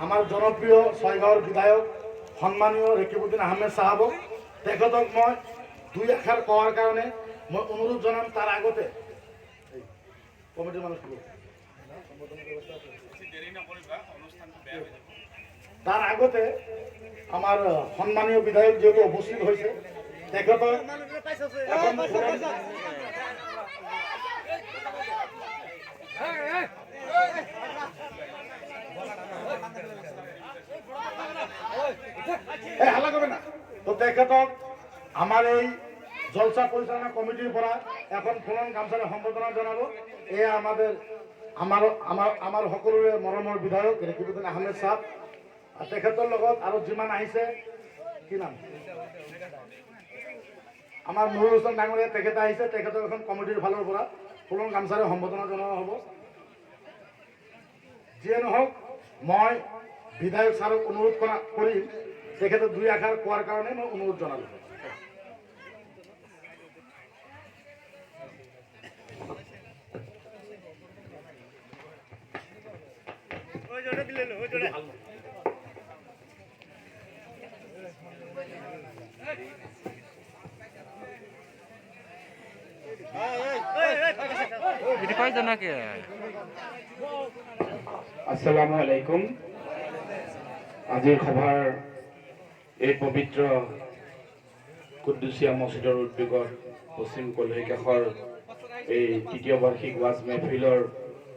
আমাৰ জনপ্ৰিয় ছয়গাঁৱৰ বিধায়ক সন্মানীয় ৰেকিবুদ্দিন আহমেদ সাহাবক তেখেতক মই দুই এষাৰ কোৱাৰ কাৰণে মই অনুৰোধ জনাম। তাৰ আগতে কমিটিৰ মানুহবোৰ তার আগতে আমার সম্মানীয় বিধায়ক যেহেতু উপস্থিত হয়েছে তেখেতক হাল্লা করবে না তো তেখেতক আমার এই জলসা পরিচালনা কমিটির পৰা এখন ফুলন গামছাৰে সম্বৰ্ধনা জনাব। এয়া আমাদেৰ আমাৰ সকলোৰে মৰমৰ বিধায়ক ৰেকিবুদ্দিন আহমেদ সাহেব। তেখেতৰ লগত আৰু যিমান আহিছে কি নাম আমাৰ নুৰুল হুছেইন ডাঙৰীয়া তেখেতে আহিছে। তেখেতক এখন কমিটিৰ ফালৰ পৰা ফুলন গামছাৰে সম্বৰ্ধনা জনোৱা হ'ব। যিয়ে নহওক মই বিধায়ক ছাৰক অনুৰোধ কৰিম তেখেতে দুই আষাৰ কোৱাৰ কাৰণে মই অনুৰোধ জনালোঁ। আসসালামু আলাইকুম। আজিৰ সভাৰ এই পবিত্ৰ কুদ্দুচিয়া মছজিদৰ উদ্যোগত পশ্চিম কলহী কাষৰ এই তৃতীয় বাৰ্ষিক ৱাজ মেহফিলৰ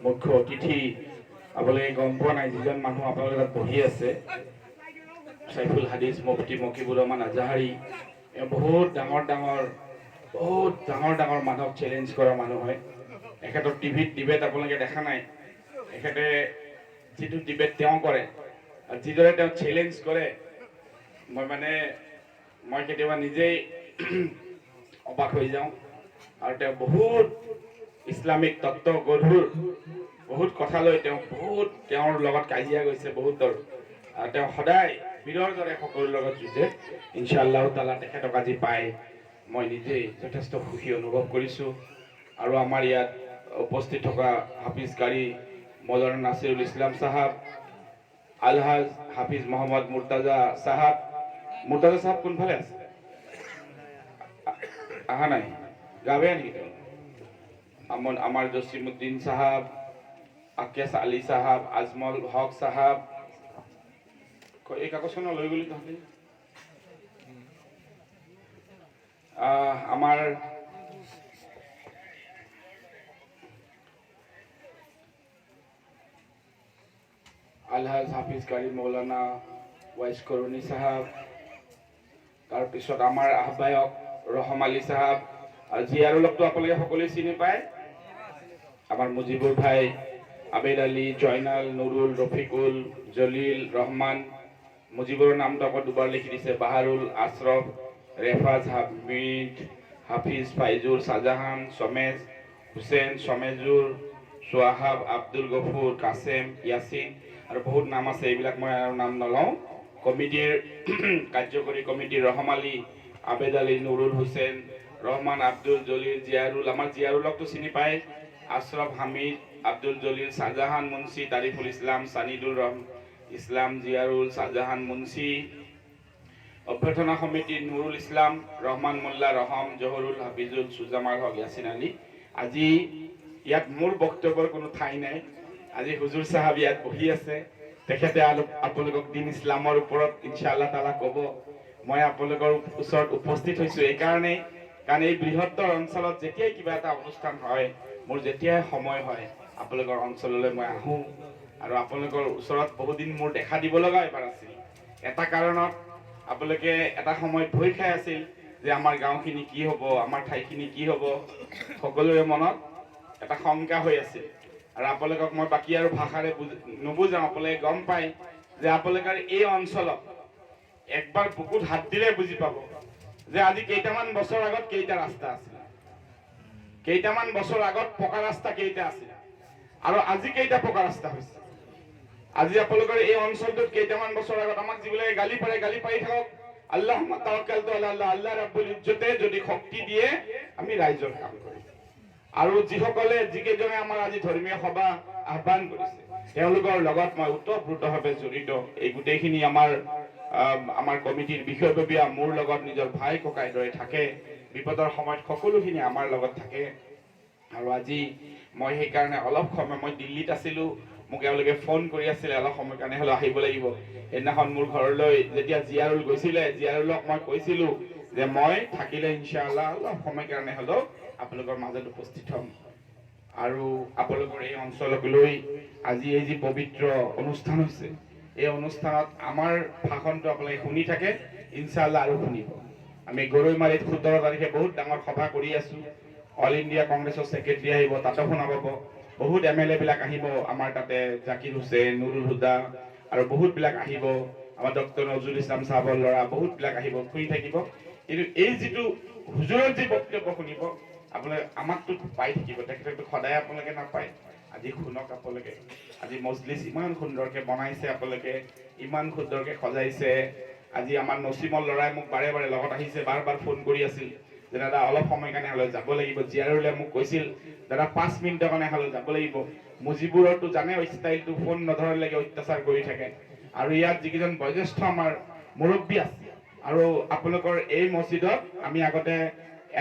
মুখ্য অতিথি আপোনালোকে গম পোৱা নাই, যিজন মানুহ আপোনালোকৰ তাত বহি আছে চাইফুল হাদিছ মুফতি মকিবুৰ ৰহমান আজাহাৰী। বহুত ডাঙৰ ডাঙৰ মানুহক চেলেঞ্জ কৰা মানুহ হয়। এখেতৰ টিভিত ডিবেট আপোনালোকে দেখা নাই। এখেতে যিটো ডিবেট তেওঁ কৰে আৰু যিদৰে তেওঁ চেলেঞ্জ কৰে মই কেতিয়াবা নিজেই অবাক হৈ যাওঁ। আৰু তেওঁ বহুত ইছলামিক তত্ত্ব গধুৰ বহুত কথা লৈ তেওঁৰ লগত কাজিয়া গৈছে বহুতৰ। আৰু তেওঁ সদায় বীৰৰ দৰে সকলোৰ লগত যুঁজে। ইনশাআল্লাহ তাআলা তেখেতক আজি পাই মই নিজেই যথেষ্ট সুখী অনুভৱ কৰিছোঁ। আৰু আমাৰ ইয়াত উপস্থিত থকা হাফিজ কাৰী মৌলানা নাছিৰুল ইছলাম সাহাব, আলহাজ হাফিজ মোহাম্মদ মুৰ্তাজা সাহাব কোনফালে আছে? অহা নাই, গাবে নেকি তেওঁ? আমাৰ জছিমুদ্দিন সাহাব, আকেশ আলী সাহাব, আজমল হক সাহাব। এই কাগজখন লৈ গ'লি তহঁতে? আমাৰ আলহাজ হাফিজ কাৰী মৌলানা ৱাইচ কৰুণী সাহাব, তাৰপিছত আমাৰ আহ্বায়ক ৰহম আলী সাহাব। আৰু জিয়াৰুলকটো আপোনালোকে সকলোৱে চিনি পায়। আমাৰ মুজিবুৰ ভাই, আবেদ আলী, জয়নাল, নুৰুল, ৰফিকুল, জলিল, ৰহমান। মুজিবুৰৰ নামটো আকৌ দুবাৰ লিখি দিছে। বাহাৰুল, আশৰফ, ৰেফাজ, হামিদ, হাফিজ, ফাইজুল, শ্বাহজাহান, সমেজ, হুছেইন, সমেজুৰ, সোৱাহাব, আব্দুল গফুৰ, কাছেম, ইয়াছিন আৰু বহুত নাম আছে। এইবিলাক মই আৰু নাম নলওঁ। কমিটিৰ কাৰ্যকৰী কমিটিৰ ৰহম আলী, আবেদ আলী, নুৰুল হুছেইন, ৰহমান, আব্দুল জলিল, জিয়াৰুল। আমাৰ জিয়াৰুলকটো চিনি পায়। আশৰফ, হামিদ, আব্দুল জলিল, শ্বাহজাহান মুন্সি, তাৰিফুল ইছলাম, সানিদুল ইছলাম, জিয়াৰুল, শ্বাহজাহান মুন্সি। অভ্যৰ্থনা সমিতিৰ নুৰুল ইছলাম, ৰহমান মোল্লা, ৰহম, জহৰুল, হাফিজুল, সুজামাল হক, ইয়াছিন আলী। আজি ইয়াত মোৰ বক্তব্যৰ কোনো ঠাই নাই। আজি হুজুৰ সাহাব ইয়াত বহি আছে। তেখেতে আপোনালোকক দিন ইছলামৰ ওপৰত ইনশাআল্লাহ তাআলা ক'ব। মই আপোনালোকৰ ওচৰত উপস্থিত হৈছোঁ এইকাৰণেই, কাৰণ এই বৃহত্তৰ অঞ্চলত যেতিয়াই কিবা এটা অনুষ্ঠান হয়, মোৰ যেতিয়াই সময় হয় আপোনালোকৰ অঞ্চললৈ মই আহোঁ। আৰু আপোনালোকৰ ওচৰত বহুদিন মোৰ দেখা দিব লগা এবাৰ আছিল। এটা কাৰণত আপোনালোকে এটা সময়ত ভয় খাই আছিল যে আমাৰ গাঁওখিনি কি হ'ব, আমাৰ ঠাইখিনি কি হ'ব। সকলোৰে মনত এটা শংকা হৈ আছিল। আৰু আপোনালোকক মই বাকী আৰু ভাষাৰে নুবুজাওঁ, আপোনালোকে গম পায় যে আপোনালোকৰ এই অঞ্চলত একবাৰ বুকুত হাত দিলে বুজি পাব যে আজি কেইটামান বছৰ আগত কেইটা ৰাস্তা আছিল, কেইটামান বছৰ আগত পকা ৰাস্তা কেইটা আছিল, আৰু আজি কেইটা পকা ৰাস্তা হৈছে। আজি আপোনালোকৰ এই অঞ্চলটোত কেইটামান বছৰ আগত আমাক যিবিলাকে গালি পাৰি থাকক, আল্লাহুম্মা তাৱাক্কালতু আলা আল্লাহ, আল্লাহ ৰাব্বুল ইজ্জতে যদি শক্তি দিয়ে আমি ৰাইজৰ কাম কৰিম। আৰু যিসকলে যিকেইজনে আমাৰ আজি ধৰ্মীয় সভা আহ্বান কৰিছে, তেওঁলোকৰ লগত মই ওতঃপ্ৰোতভাৱে জড়িত। এই গোটেইখিনি আমাৰ কমিটিৰ বিষয়ববীয়া মোৰ লগত নিজৰ ভাই ককাইৰ দৰে থাকে। বিপদৰ সময়ত সকলোখিনি আমাৰ লগত থাকে। আৰু আজি মই সেইকাৰণে অলপ সময় মই দিল্লীত আছিলোঁ, মোক এওঁলোকে ফোন কৰি আছিলে অলপ সময়ৰ কাৰণে হ'লেও আহিব লাগিব। সেইদিনাখন মোৰ ঘৰলৈ যেতিয়া জিয়াৰুল গৈছিলে, জিয়াৰুলক মই কৈছিলোঁ যে মই থাকিলে ইনশাআল্লাহ অলপ সময়ৰ কাৰণে হ'লেও আপোনালোকৰ মাজত উপস্থিত হ'ম। আৰু আপোনালোকৰ এই অঞ্চলক লৈ আজি এই যি পবিত্ৰ অনুষ্ঠান হৈছে, এই অনুষ্ঠানত আমাৰ ভাষণটো আপোনালোকে শুনি থাকে, ইনশাআল্লাহ আৰু শুনিব। আমি গৰৈমাৰীত 17 তাৰিখে বহুত ডাঙৰ সভা কৰি আছোঁ। অল ইণ্ডিয়া কংগ্ৰেছৰ ছেক্ৰেটাৰী আহিব, তাতো শুনাব। বহুত MLA বিলাক আহিব আমাৰ তাতে, জাকিৰ হুছেইন, নুৰুল হুদা আৰু বহুতবিলাক আহিব। আমাৰ ডক্টৰ নজৰুল ইছলাম চাহাবৰ ল'ৰা বহুতবিলাক আহিব, শুনি থাকিব। কিন্তু এই যিটো হুজুৰৰ যি বক্তব্য শুনিব, আপোনালোকে আমাকতো পাই থাকিব, তেখেতকতো সদায় আপোনালোকে নাপায়। আজি শুনক আপোনালোকে, আজি মজলিছ ইমান সুন্দৰকৈ বনাইছে, আপোনালোকে ইমান সুন্দৰকৈ সজাইছে। আজি আমাৰ নচিমৰ ল'ৰাই মোক বাৰে বাৰে লগত আহিছে, বাৰ বাৰ ফোন কৰি আছিল যে দাদা অলপ সময় কাৰণে হ'লেও যাব লাগিব। জিয়াৰুলে মোক কৈছিল দাদা 5 মিনিটৰ কাৰণে হ'লেও যাব লাগিব। মুজিবুৰৰতো জানে ষ্টাইলটো, ফোন নধৰালৈকে অত্যাচাৰ কৰি থাকে। আৰু ইয়াত যিকেইজন বয়োজ্যেষ্ঠ আমাৰ মুৰব্বী আছে, আৰু আপোনালোকৰ এই মছজিদত আমি আগতে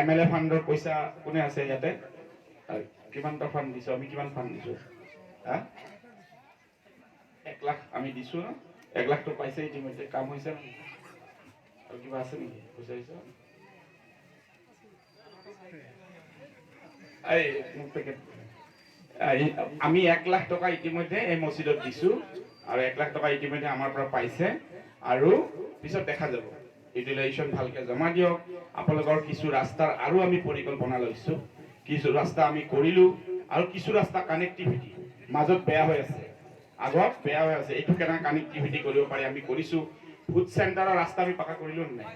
MLA ফাণ্ডৰ পইচা কোনে আছে ইয়াতে? কিমানটা ফাণ্ড দিছোঁ আমি? কিমান ফাণ্ড দিছোঁ? 1 লাখ আমি দিছোঁ ন? 1 লাখটো পাইছে ইতিমধ্যে। কাম হৈছে ন? আৰু কিবা আছে নেকি পইচা হৈছে? আমি 1 লাখ টকা ইতিমধ্যে এই মছজিদত দিছোঁ, আৰু 1 লাখ টকা ইতিমধ্যে আমাৰ পৰা পাইছে। আৰু পিছত দেখা যাব, ইউটিলাইজেশ্যন ভালকৈ জমা দিয়ক। আপোনালোকৰ কিছু ৰাস্তাৰ আৰু আমি পৰিকল্পনা লৈছোঁ, কিছু ৰাস্তা আমি কৰিলোঁ, আৰু কিছু ৰাস্তা কানেক্টিভিটি মাজত বেয়া হৈ আছে, আগত বেয়া হৈ আছে। এইটো কেনেকৈ কানেক্টিভিটি কৰিব পাৰি আমি কৰিছোঁ। ফুড চেণ্টাৰৰ ৰাস্তা আমি পাকা কৰিলোঁ নাই?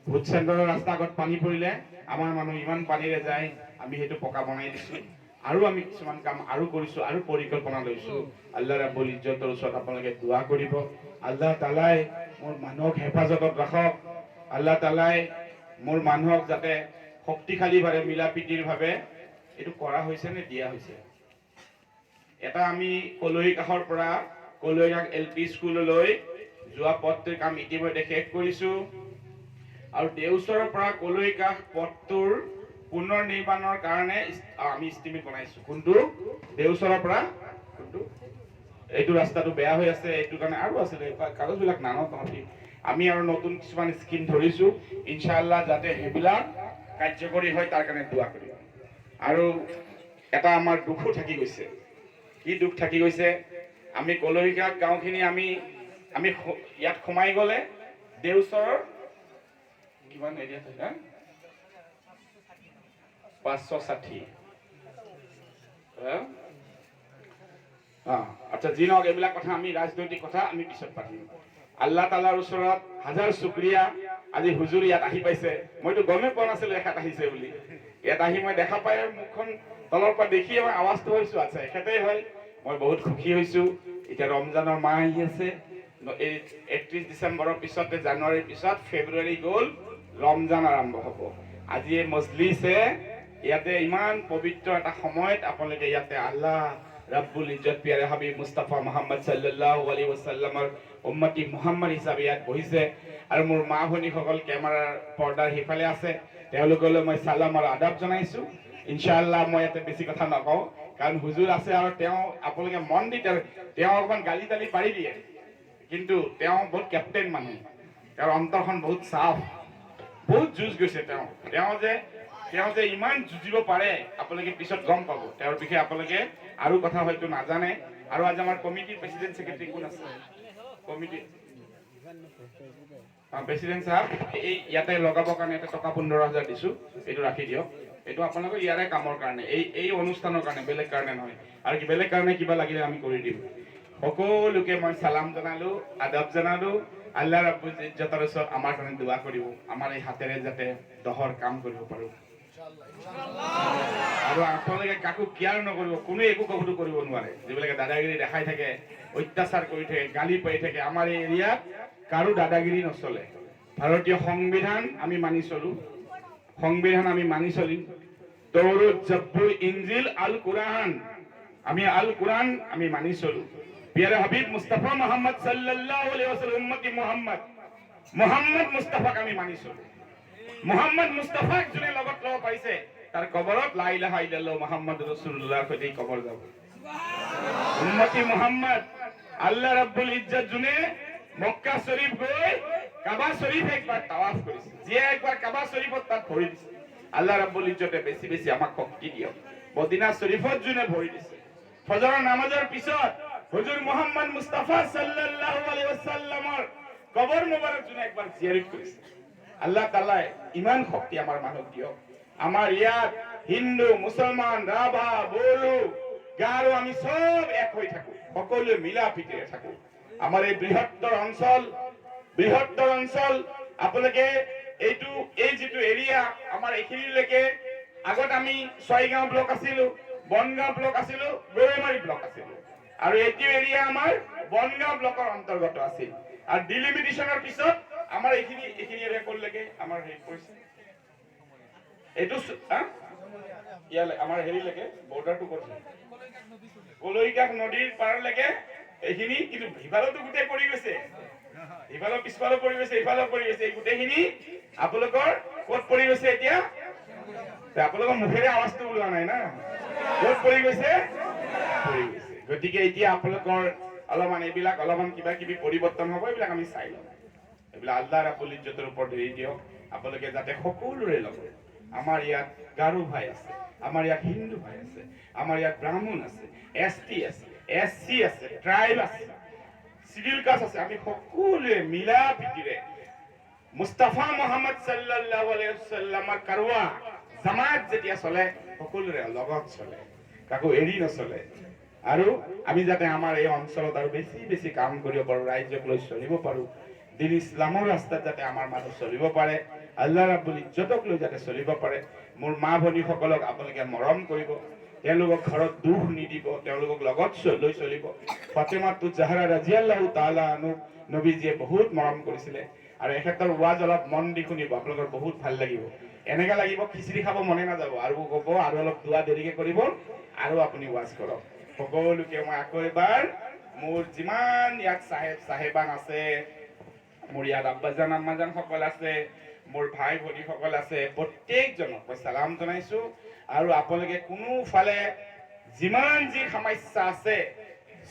ফুড চেণ্টাৰৰ ৰাস্তা আগত পানী পৰিলে আমাৰ মানুহ ইমান পানীৰে যায়, আমি সেইটো পকা বনাই দিছোঁ। আৰু আমি কিছুমান কাম আৰু কৰিছোঁ, আৰু পৰিকল্পনা লৈছোঁ। আল্লাহ ৰাব্বুল ইজ্জতৰ ওচৰত আপোনালোকে দোৱা কৰিব, আল্লাহ তাআলাই মোৰ মানুহক হেফাজতত ৰাখক। আল্লাহ তাআলাই মোৰ মানুহক যাতে শক্তিশালীভাৱে মিলা প্ৰীতিৰভাৱে এইটো কৰা হৈছে নে দিয়া হৈছে। এটা আমি কলৈ কাষৰ পৰা কলৈ কাষ LP স্কুললৈ যোৱা পথটোৰ কাম ইতিমধ্যে শেষ কৰিছোঁ, আৰু দেওচৰৰ পৰা কলৈ কাষ পথটোৰ পুনৰ নিৰ্মাণৰ কাৰণে আমি ইষ্টিমেট বনাইছোঁ। কোনটো? দেওচৰৰ পৰা কোনটো? এইটো ৰাস্তাটো বেয়া হৈ আছে, এইটো কাৰণে আৰু আছিলে কাগজবিলাক নানো তহঁতি। আমি আৰু নতুন কিছুমান স্কিম ধৰিছোঁ, ইনশাআল্লাহ যাতে সেইবিলাক কাৰ্যকৰী হয় তাৰ কাৰণে দোৱা কৰিম। আৰু এটা আমাৰ দুখো থাকি গৈছে। কি দুখ থাকি গৈছে? আমি কলৈঘাট গাঁওখিনি আমি ইয়াত সোমাই গ'লে দেওচৰৰ কিমান এৰিয়া থাকে? 560। আচ্ছা, যি নহওক, এইবিলাক কথা আমি ৰাজনৈতিক কথা আমি পিছত পাতিম। আল্লাহ তাআলাৰ ওচৰত হাজাৰ শুক্ৰিয়া, আজি হুজুৰ ইয়াত আহি পাইছে। মইতো গমেই পোৱা নাছিলোঁ এখেত আহিছে বুলি। ইয়াত আহি মই দেখা পাই মুখখন তলৰ পৰা দেখিয়ে মই আৱাজটো হৈছোঁ, আচ্ছা এখেতেই হয়। মই বহুত সুখী হৈছোঁ। এতিয়া ৰমজানৰ মাহ আহি আছে। এই 31 ডিচেম্বৰৰ পিছতে, জানুৱাৰীৰ পিছত ফেব্ৰুৱাৰী গ'ল, ৰমজান আৰম্ভ হ'ব। আজি এই মজলিছে ইয়াতে ইমান পবিত্ৰ এটা সময়ত আপোনালোকে ইয়াতে আল্লাহ ৰাব্বুল ইজ্জত পিয়াৰে হাবিব মুস্তাফা মুহাম্মদ সাল্লাল্লাহু আলাইহি ওয়াসাল্লামৰ উম্মতি মুহাম্মদ হিচাপে ইয়াত বহিছে। আৰু মোৰ মা ভনীসকল কেমেৰাৰ পৰ্দাৰ সিফালে আছে, তেওঁলোকলৈ মই সালাম আৰু আদাব জনাইছোঁ। ইনশাআল্লাহ মই ইয়াতে বেছি কথা নকওঁ, কাৰণ হুজুৰ আছে আৰু তেওঁ আপোনালোকে মন দি তেওঁ অকণমান গালি তালি পাৰি দিয়ে, কিন্তু তেওঁ বহুত কেপ্টেইন মানুহ, তেওঁৰ অন্তৰখন বহুত চাফ, বহুত যুঁজ গৈছে তেওঁ যে ইমান যুঁজিব পাৰে আপোনালোকে পিছত গম পাব। তেওঁৰ বিষয়ে আপোনালোকে আৰু কথা হয়তো নাজানে। আৰু আজি আমাৰ কমিটিৰ প্ৰেচিডেণ্ট ছেক্ৰেটাৰী কোন আছে? কমিটি প্ৰেচিডেণ্ট চাহাব, এই ইয়াতে লগাবৰ কাৰণে এটা টকা 15,000 দিছোঁ, এইটো ৰাখি দিয়ক। এইটো আপোনালোকৰ ইয়াৰে কামৰ কাৰণে, এই অনুষ্ঠানৰ কাৰণে, বেলেগ কাৰণে নহয়। আৰু বেলেগ কাৰণে কিবা লাগিলে আমি কৰি দিম। সকলোকে মই সালাম জনালোঁ, আদাব জনালোঁ। আল্লাহ ৰাব্বুল ইজ্জতৰ ওচৰত আমাৰ কাৰণে দোৱা কৰিব, আমাৰ এই হাতেৰে যাতে দহৰ কাম কৰিব পাৰোঁ। আৰু আপোনালোকে কাকো কেয়াৰ নকৰিব, কোনো একো কবতো কৰিব নোৱাৰে। যিবিলাকে দাদাগিৰি দেখাই থাকে, অত্যাচাৰ কৰি থাকে, গালি পাৰি থাকে, আমাৰ এই এৰিয়াত কাৰো দাদাগিৰি নচলে। ভাৰতীয় সংবিধান আমি মানি চলোঁ, সংবিধান আমি মানি চলিম। তৌৰাত, জাবুৰ, ইঞ্জিল, আল কোৰআন, আমি আল কোৰআন আমি মানি চলোঁ। প্যারে হাবিব মুস্তাফা মুহাম্মদ সাল্লাল্লাহু আলাইহি ওয়াসাল্লাম উম্মতি মুহাম্মদ মুস্তাফাক আমি মানিছো মুহাম্মদ মুস্তাফাক যোনে লগত লব পাইছে তাৰ কবৰত লা ইলাহা ইল্লাল্লাহ মুহাম্মদ ৰাসূলুল্লাহ কইতেই কবৰ যাব উম্মতি মুহাম্মদ আল্লাহ ৰাব্বুল ইজ্জত যোনে মক্কা শৰীফ গৈ কাবা শৰীফ একবাৰ তাওয়াফ কৰিছে যে একবাৰ কাবা শৰীফত তাত ভৰি দিছে আল্লাহ ৰাব্বুল ইজ্জতে বেছি বেছি আমাক শক্তি দিয়ক মদিনা শৰীফত যোনে ভৰি দিছে ফজৰৰ নামাজৰ পিছত হুজুৰ মুহাম্মদ মুস্তাফা সাল্লাল্লাহু আলাইহি ওয়াসাল্লামৰ কবৰ মোবাৰক যোনে একবাৰ জিয়াৰত কৰিছে আল্লাহ তাআলা ইমান শক্তি আমাৰ মানুহক দিয়ক আমাৰ ইয়াত হিন্দু মুছলমান ৰাভা বড়ো গাৰো আমি সব এক হৈ থাকো সকলোৱে মিলা প্ৰীতিৰে থাকো আমাৰ এই বৃহত্তৰ অঞ্চল আপোনালোকে এই যিটো এৰিয়া আমাৰ এইখিনিলৈকে আগত আমি ছয়গাঁও ব্লক আছিলো বনগাঁও ব্লক আছিলো গৰৈমাৰী ব্লক আছিলো আৰু এইটো এৰিয়া আমাৰ বনগাঁও ব্লকৰ অন্তৰ্গত আছিল আৰু ডিলিমিটেশনৰ পিছত আমাৰ এইখিনি এৰিয়া কৰলৈকে আমাৰ হেৰি কৰিছে এইটো ইয়ালে আমাৰ হেৰিলৈকে বৰ্ডাৰটো কৰিছে কলৈকাক নদীৰ পাৰলৈকে এইখিনি কিন্তু ভিভালতো গোটেই পৰি গৈছে ইফালৰ পিছফালে পৰি গৈছে ইফালে পৰি গৈছে এই গোটেইখিনি আপোনালোকৰ ক'ত পৰি গৈছে এতিয়া আপোনালোকৰ মুখেৰে আৱাজটো ওলোৱা নাই না ক'ত পৰি গৈছে গতিকে এতিয়া আপোনালোকৰ অলপমান এইবিলাক অলপমান কিবা কিবি পৰিৱৰ্তন হ'ব এইবিলাক আমি চাই ল'ম এইবিলাক আল্লাহ ৰাব্বুল ইজ্জতৰ ওপৰত এৰি দিয়ক আপোনালোকে যাতে সকলোৰে লগত আমাৰ ইয়াত গাৰো ভাই আছে আমাৰ ইয়াত হিন্দু ভাই আছে আমাৰ ইয়াত ব্ৰাহ্মণ আছে এছটি আছে এছচি আছে ট্ৰাইব আছে সিডিউল কাষ্ট আছে আমি সকলোৱে মিলা প্ৰীতিৰে মুস্তাফা মুহাম্মদ সাল্লাল্লাহু আলাইহি ওয়াসাল্লামৰ কাৰৱা জামাত যেতিয়া চলে সকলোৰে লগত চলে কাকো এৰি নচলে আৰু আমি যাতে আমাৰ এই অঞ্চলত আৰু বেছি বেছি কাম কৰিব পাৰো ৰাজ্যক লৈ চলিব পাৰো দিন ইছলামৰ ৰাস্তাত যাতে আমাৰ মানুহ চলিব পাৰে আল্লাহ ৰাব্বুল ইজ্জতক লৈ যাতে চলিব পাৰে মোৰ মা ভনীসকলক আপোনালোকে মৰম কৰিব তেওঁলোকক ঘৰত দুখ নিদিব তেওঁলোকক লগত লৈ চলিব ফাতিমা জাহৰা ৰাদিয়াল্লাহু তাআলা আনহু নবীজিয়ে বহুত মৰম কৰিছিলে আৰু এখেতৰ ওয়াজ অলপ মন দি শুনিব আপোনালোকৰ বহুত ভাল লাগিব এনেকা লাগিব খিচিৰি খাব মনে নাযাব আৰু ক'ব আৰু অলপ দুৱা দেৰিকে কৰিব আৰু আপুনি ওয়াজ কৰক সকলোকে মই আকৌ এবাৰ মোৰ যিমান ইয়াত চাহেবান আছে মোৰ ইয়াত আব্বাজান আম্মাজান সকল আছে মোৰ ভাই ভনী সকল আছে প্ৰত্যেকজনক মই সালাম জনাইছো আৰু আপোনালোকে কোনোফালে যিমান যি সমস্যা আছে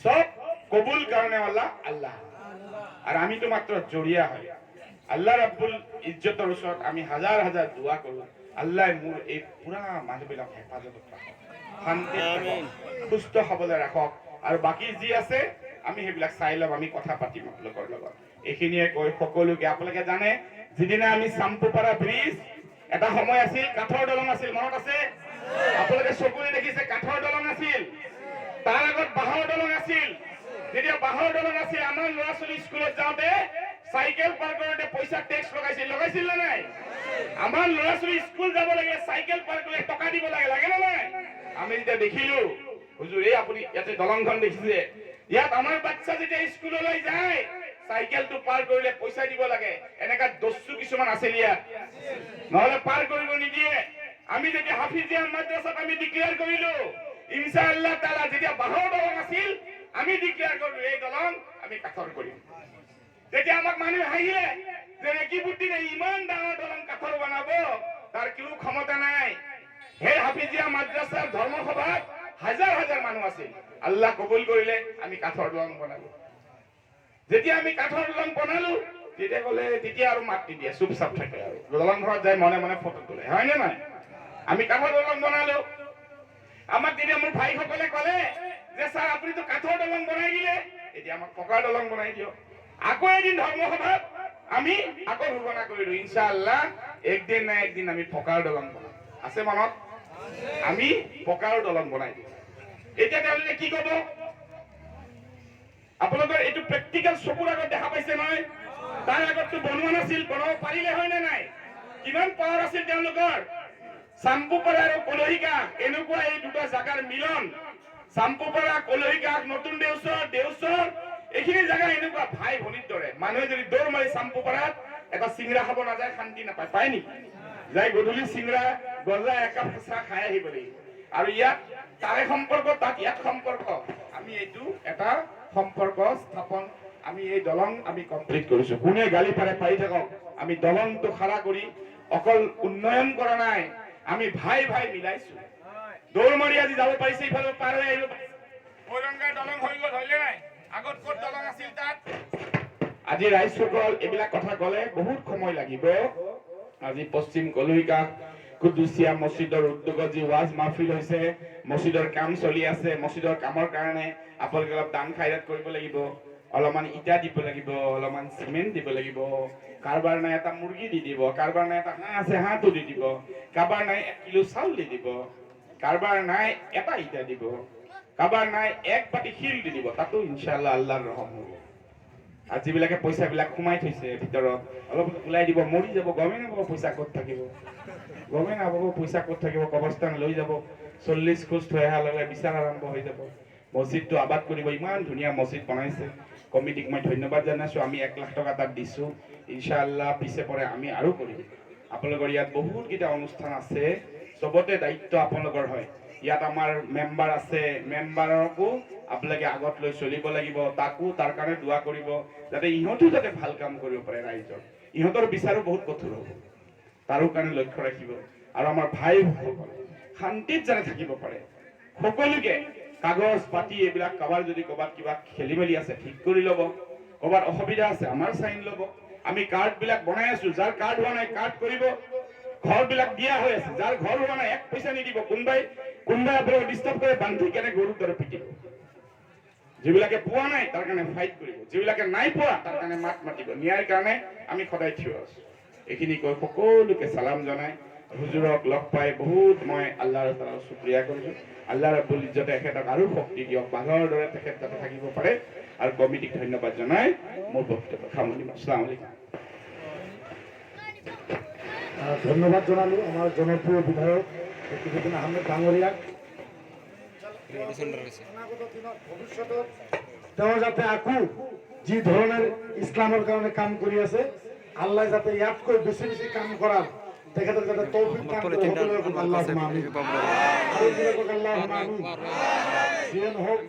সব কবুল কাৰণে আল্লাহ আৰু আমিতো মাত্ৰ জৰিয়া হয় আল্লাহ ৰাব্বুল ইজ্জতৰ ওচৰত আমি হাজাৰ হাজাৰ দোৱা কৰো আল্লাহ মোৰ এই পুৰা মানুহবিলাক হেফাজতত ৰাখক শান্তি সুস্থ হ'বলৈ ৰাখক আৰু বাকি যি আছে আমি সেইবিলাক চাই ল'ম আমি কথা পাতিম আপোনালোকৰ লগত এইখিনিয়ে কৈ সকলোকে আপোনালোকে জানে যিদিনা আমি চাম্পুপাৰা ব্ৰিজ এটা সময় আছিল কাঠৰ দলং আছিল মনত আছে আপোনালোকে চকুৰে দেখিছে কাঠৰ দলং আছিল তাৰ আগত বাঁহৰ দলং আছিল যেতিয়া বাঁহৰ দলং আছিল আমাৰ ল'ৰা ছোৱালী স্কুলত যাওঁতে চাইকেল পাৰ কৰোঁতে পইচা টেক্স লগাইছিল নে নাই আমাৰ ল'ৰা ছোৱালী স্কুল যাব লাগিলে চাইকেল পাৰ কৰিলে টকা দিব লাগে নে নাই আমি যেতিয়া দেখিলো হুজুৰ এই আপুনি ইয়াতে দলংখন দেখিছে ইয়াত আমাৰ বাচ্চা যেতিয়া স্কুললৈ যায় চাইকেলটো পাৰ কৰিলে পইচা দিব লাগে এনেকা দস্যু কিছুমান আছিল ইয়াত নহলে পাৰ কৰিব নিদিয়ে আমি যেতিয়া হাফিজিয়া মাদ্ৰাসাত আমি ডিক্লেয়াৰ কৰিলো ইনশাআল্লাহ তাআলা যেতিয়া বাঁহৰ দলং আছিল আমি ডিক্লেয়াৰ কৰিলো এই দলং আমি কাঠৰ কৰিম যেতিয়া আমাক মানুহ হাঁহিলে যে কি বুদ্ধিৰে ইমান ডাঙৰ দলং কাঠৰ বনাব তাৰ কোনো ক্ষমতা নাই সেই হাফিজিয়া মাদ্ৰাসাৰ ধৰ্মসভাত হাজাৰ হাজাৰ মানুহ আছিল আল্লাহ কবুল কৰিলে আমি কাঠৰ দলং বনালো যেতিয়া আমি কাঠৰ দলং বনালো তেতিয়া ক'লে তেতিয়া আৰু মাত নিদিয়ে চুপচাপ থাকে আৰু দলং ঘৰত যায় মনে মনে ফটো তোলে হয়নে নাই আমি কাঠৰ দলং বনালো আমাক তেতিয়া মোৰ ভাইসকলে ক'লে যে ছাৰ আপুনিতো কাঠৰ দলং বনাই দিলে এতিয়া আমাক পকাৰ দলং বনাই দিয়ক আকৌ এদিন ধৰ্মসভাত আমি আকৌ ঘোষণা কৰিলো ইনশাআল্লাহ একদিন না একদিন আমি পকাৰ দলং বনাম আছে মনত আমি পকাৰ দলং বনাই দিম এতিয়া তেওঁলোকে কি ক'ব আপোনালোকৰ এইটো প্ৰেক্টিকেল চকুৰ আগত দেখা পাইছে নহয় তাৰ আগততো বনোৱা নাছিল বনাব পাৰিলে হয় নে নাই কিমান পাৱাৰ আছিল তেওঁলোকৰ চাম্পুপাৰা আৰু কলহিকা এনেকুৱা এই দুটা জাগাৰ মিলন চাম্পুপাৰা কলহিকা নতুন দেওচৰ এইখিনি জাগা এনেকুৱা ভাই ভনীৰ দৰে মানুহে যদি দৌৰ মাৰি চাম্পুপাৰাত এটা চিংৰা খাব নাযায় শান্তি নাপায় পায় নেকি যাই গধূলি চিংৰা গজা একাপ চাহ খাই আহিব লাগিব আৰু ইয়াত তাৰে সম্পৰ্ক তাত ইয়াত সম্পৰ্ক আমি এইটো এটা সম্পৰ্ক স্থাপন আমি এই দলং আমি কমপ্লিট কৰিছো। কোনে গালি পাৰে পাৰি থাকক, আমি দলংটো খাৰা কৰি অকল উন্নয়ন কৰা নাই, আমি ভাই ভাই মিলাইছো। দৌৰ মাৰি আজি যাব পাৰিছে, ইফালে পাৰ হৈ আহিব পাৰিছে। ঔৰংগাৰ দলং হৈ গ'ল, হয়নে নাই? আগত ক'ত দলং আছিল তাত? আজি ৰাইজসকল এইবিলাক কথা ক'লে বহুত সময় লাগিব। আজি পশ্চিম কলহিকা কুদুচিয়া মছজিদৰ উদ্যোগত যি ৱাজ মাহফিল হৈছে, মছজিদৰ কাম চলি আছে। মছজিদৰ কামৰ কাৰণে আপোনালোকে অলপ দান খাইৰাত কৰিব লাগিব, অলপমান ইটা দিব লাগিব, অলপমান চিমেণ্ট দিব লাগিব। কাৰোবাৰ নাই এটা মুৰ্গী দি দিব, কাৰোবাৰ নাই এটা হাঁহ আছে হাঁহটো দি দিব, কাৰোবাৰ নাই 1 কিলো চাউল দি দিব, কাৰোবাৰ নাই এটা ইটা দিব, কাৰোবাৰ নাই 1 বাটি শিল দি দিব। তাতো ইনশাআল্লাহ আল্লাহৰ ৰহম হ'ব। আৰু যিবিলাকে পইচাবিলাক সোমাই থৈছে ভিতৰত অলপ ওলাই দিব, মৰি যাব, গমেই নাপাব পইচা ক'ত থাকিব, গমেই নাপাব পইচা ক'ত থাকিব। কবৰস্থান লৈ যাব, 40 খোজ থৈ অহাৰ লগে বিচাৰ আৰম্ভ হৈ যাব। মছজিদটো আবাদ কৰিব, ইমান ধুনীয়া মছজিদ বনাইছে। কমিটিক মই ধন্যবাদ জনাইছোঁ। আমি 1 লাখ টকা তাত দিছোঁ, ইনশাআল্লাহ পিছে পৰে আমি আৰু কৰিম। আপোনালোকৰ ইয়াত বহুতকেইটা অনুষ্ঠান আছে, চবতে দায়িত্ব আপোনালোকৰ হয়। ইয়াত আমাৰ মেম্বাৰ আছে, মেম্বাৰকো আপোনালোকে আগত লৈ চলিব লাগিব, তাকো তাৰ কাৰণে দোৱা কৰিব যাতে ইহঁতো যাতে ভাল কাম কৰিব পাৰে ৰাইজৰ। ইহঁতৰ বিচাৰো বহুত কঠোৰ হ'ব, তাৰো কাৰণে লক্ষ্য ৰাখিব। আৰু আমাৰ ভাইসকল শান্তিত যাতে থাকিব পাৰে, সকলোকে কাগজ পাতি এইবিলাক কাৰোবাৰ যদি ক'ৰবাত কিবা খেলি মেলি আছে ঠিক কৰি ল'ব, ক'ৰবাত অসুবিধা আছে আমাৰ চাইন ল'ব। আমি কাৰ্ডবিলাক বনাই আছো, যাৰ কাৰ্ড হোৱা নাই কাৰ্ড কৰিব। ঘৰবিলাক দিয়া হৈ আছে, যাৰ ঘৰ হোৱা নাই 1 পইচা নিদিব। কোনোবাই আপোনালোকক ডিষ্টাৰ্ব কৰে, বান্ধি কেনে গৰুৰ দৰে পিটিব। যিবিলাকে পোৱা নাই তাৰ কাৰণে ফাইট কৰিব, যিবিলাকে নাই পোৱা তাৰ কাৰণে মাত মাতিব। ন্যায়ৰ কাৰণে আমি সদায় থিয় আছো। এইখিনি কৈ সকলোকে চালাম জনাই হুজুৰক লগ পাই বহুত মই আল্লাহৰ তাআলাক শুকৰিয়া কৰিছোঁ। আল্লাহ ৰাব্বুল ইজ্জতে তেখেতক আৰু শক্তি দিয়ক, বাঘৰ দৰে তেখেত যাতে থাকিব পাৰে। আৰু কমিটিক ধন্যবাদ জনাই মোৰ বক্তব্য সামৰণি মাৰিছোঁ। আসসালামু আলাইকুম। ধন্যবাদ জনালোঁ আমাৰ জনপ্ৰিয় বিধায়ক মুফতি আহমেদ ডাঙৰীয়াক। ভৱিষ্যতত তেওঁ যাতে আকৌ যি ধৰণৰ ইছলামৰ কাৰণে কাম কৰি আছে, আল্লাহ যাতে ইয়াতকৈ বেছি বেছি কাম কৰাৰ তেখেতক যাতে তৌফিক দান কৰে। সকলোকে আল্লাহুম্মা আমিন। আৰু সকলোকে আল্লাহুম্মা আমিন। যিয়ে নহওক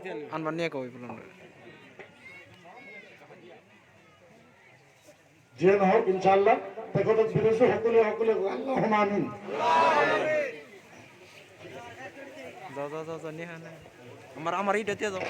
যিয়ে নহওক ইনশাআল্লাহ তেখেতক বিদেশে সকলোৱে আল্লাহুম্মা আমিন। যাও যাও যাও নিয়ে আমাৰ আমাৰ এইটাতে যাও।